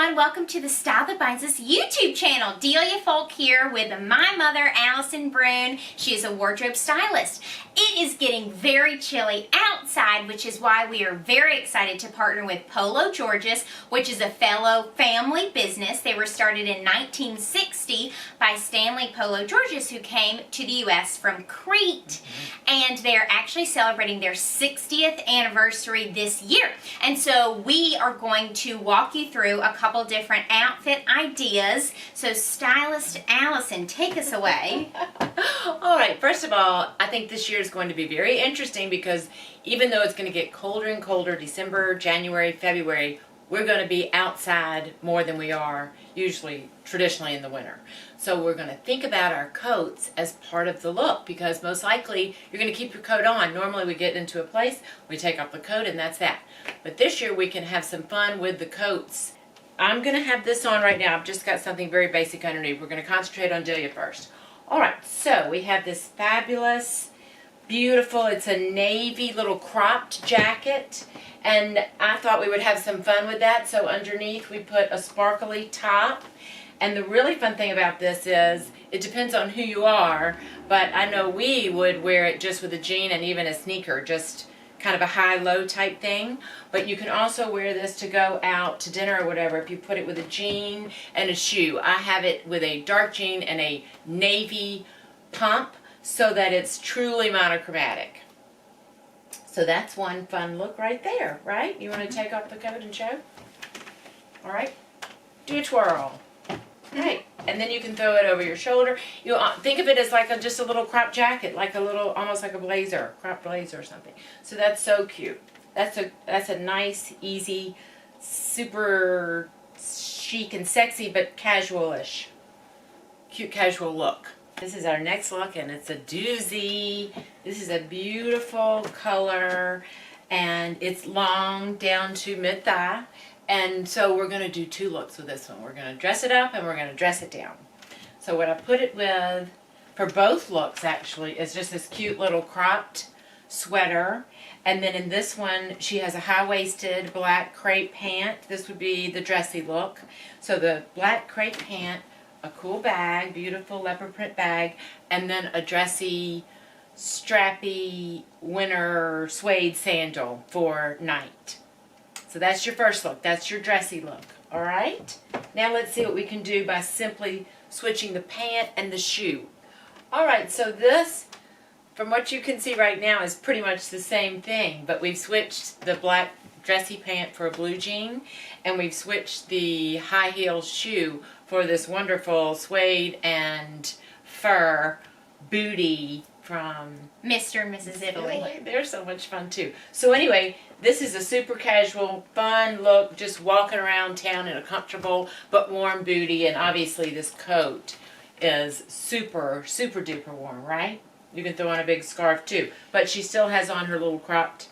everyone, welcome to the Style That Binds Us YouTube channel. Delia Folk here with my mother, Allison Brune. She is a wardrobe stylist. It is getting very chilly outside, which is why we are very excited to partner with Pologeorgis, which is a fellow family business. They were started in 1960 by Stanley Pologeorgis, who came to the U.S. from Crete, and they're actually celebrating their 60th anniversary this year. And so we are going to walk you through a couple different outfit ideas. So stylist Allison, take us away. All right, first of all, I think this year is going to be very interesting because even though it's going to get colder and colder, December, January, February, we're going to be outside more than we are usually traditionally in the winter. So we're going to think about our coats as part of the look because most likely you're going to keep your coat on. Normally we get into a place, we take off the coat and that's that. But this year we can have some fun with the coats. I'm going to have this on right now. I've just got something very basic underneath. We're going to concentrate on Delia first. All right, so we have this fabulous, beautiful, it's a navy little cropped jacket. And I thought we would have some fun with that. So underneath we put a sparkly top. And the really fun thing about this is, it depends on who you are, but I know we would wear it just with a jean and even a sneaker, just kind of a high-low type thing. But you can also wear this to go out to dinner or whatever if you put it with a jean and a shoe. I have it with a dark jean and a navy pump so that it's truly monochromatic. So that's one fun look right there, right? You want to take off the coat and show? All right, do a twirl. Right, and then you can throw it over your shoulder. You think of it as like just a little crop jacket, like a little, almost like a blazer, crop blazer or something. So that's so cute. That's a nice, easy, super chic and sexy, but casual-ish, cute casual look. This is our next look, and it's a doozy. This is a beautiful color, and it's long down to mid-thigh. And so we're going to do two looks with this one. We're going to dress it up and we're going to dress it down. So what I put it with for both looks actually is just this cute little cropped sweater. And then in this one she has a high-waisted black crepe pant. This would be the dressy look. So the black crepe pant, a cool bag, beautiful leopard print bag, and then a dressy, strappy winter suede sandal for night. So that's your first look. That's your dressy look. All right? Now let's see what we can do by simply switching the pant and the shoe. All right, so this, from what you can see right now, is pretty much the same thing, but we've switched the black dressy pant for a blue jean, and we've switched the high heel shoe for this wonderful suede and fur bootie from Mr. and Mrs. Italy. They're so much fun too. So anyway, this is a super casual, fun look, just walking around town in a comfortable but warm bootie, and obviously this coat is super, super duper warm, right? You can throw on a big scarf too. But she still has on her little cropped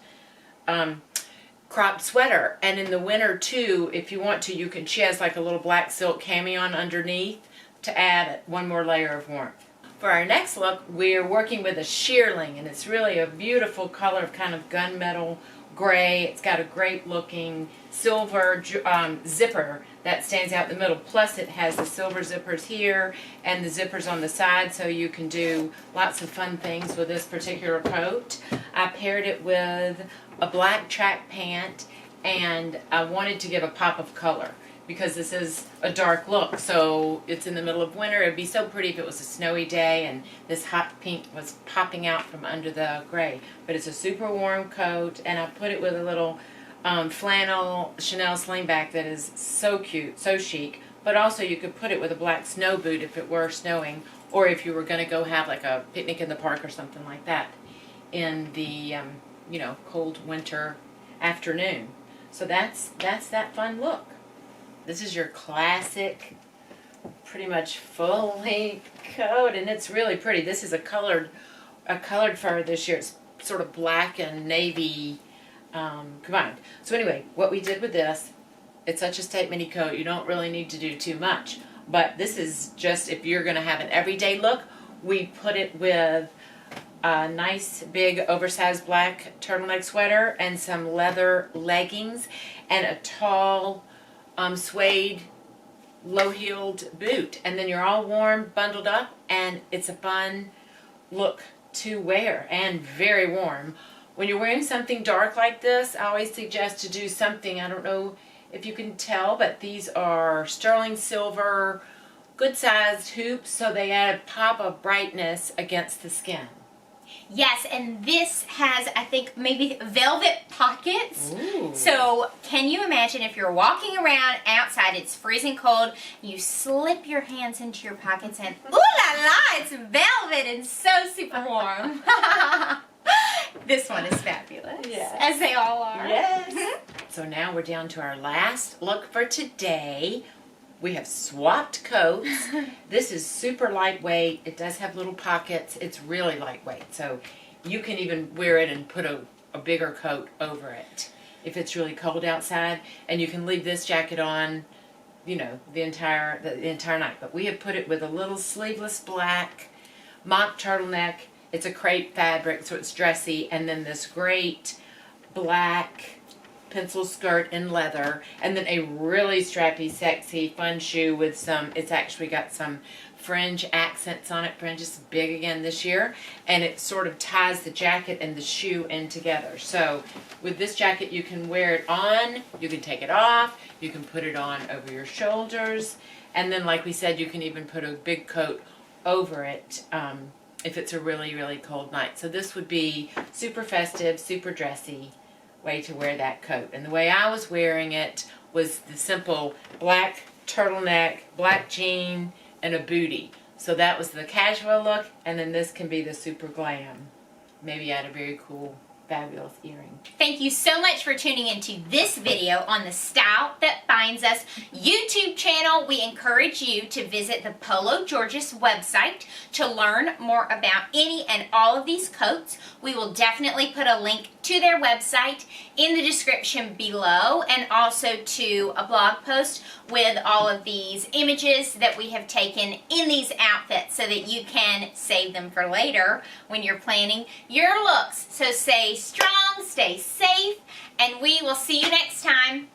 sweater, and in the winter too, if you want to, you can, she has like a little black silk cami on underneath to add one more layer of warmth. For our next look, we're working with a shearling, and it's really a beautiful color of kind of gunmetal gray. It's got a great looking silver zipper that stands out in the middle. Plus it has the silver zippers here and the zippers on the side, so you can do lots of fun things with this particular coat. I paired it with a black track pant, and I wanted to give a pop of color because this is a dark look, so it's in the middle of winter. It'd be so pretty if it was a snowy day and this hot pink was popping out from under the gray. But it's a super warm coat, and I put it with a little flannel Chanel slingback that is so cute, so chic. But also you could put it with a black snow boot if it were snowing, or if you were going to go have like a picnic in the park or something like that in the you know, cold winter afternoon. So that's that fun look. This is your classic, pretty much full-length coat, and it's really pretty. This is a colored fur this year. It's sort of black and navy combined. So anyway, what we did with this, it's such a statement-y coat, you don't really need to do too much. But this is just if you're going to have an everyday look. We put it with a nice big oversized black turtleneck sweater and some leather leggings and a tall suede low-heeled boot, and then you're all warm, bundled up, and it's a fun look to wear and very warm. When you're wearing something dark like this, I always suggest to do something, I don't know if you can tell, but these are sterling silver, good-sized hoops, so they add a pop of brightness against the skin. Yes, and this has, I think, maybe velvet pockets. Ooh. So can you imagine if you're walking around outside, it's freezing cold, you slip your hands into your pockets and ooh la la, it's velvet and so super warm. This one is fabulous, Yes. as they all are. Yes. So now we're down to our last look for today. We have swapped coats. This is super lightweight. It does have little pockets. It's really lightweight. So you can even wear it and put a bigger coat over it if it's really cold outside. And you can leave this jacket on, you know, the entire night. But we have put it with a little sleeveless black mock turtleneck. It's a crepe fabric, so it's dressy. And then this great black pencil skirt in leather, and then a really strappy, sexy, fun shoe with some, it's actually got some fringe accents on it. Fringe is big again this year, and it sort of ties the jacket and the shoe in together. So with this jacket, you can wear it on, you can take it off, you can put it on over your shoulders, and then like we said, you can even put a big coat over it if it's a really, really cold night. So this would be super festive, super dressy way to wear that coat. And the way I was wearing it was the simple black turtleneck, black jean, and a bootie. So that was the casual look, and then this can be the super glam. Maybe add a very cool, fabulous earring. Thank you so much for tuning into this video on the Style That Binds Us YouTube channel. We encourage you to visit the Pologeorgis website to learn more about any and all of these coats. We will definitely put a link to their website in the description below, and also to a blog post with all of these images that we have taken in these outfits so that you can save them for later when you're planning your looks. So stay strong, stay safe, and we will see you next time.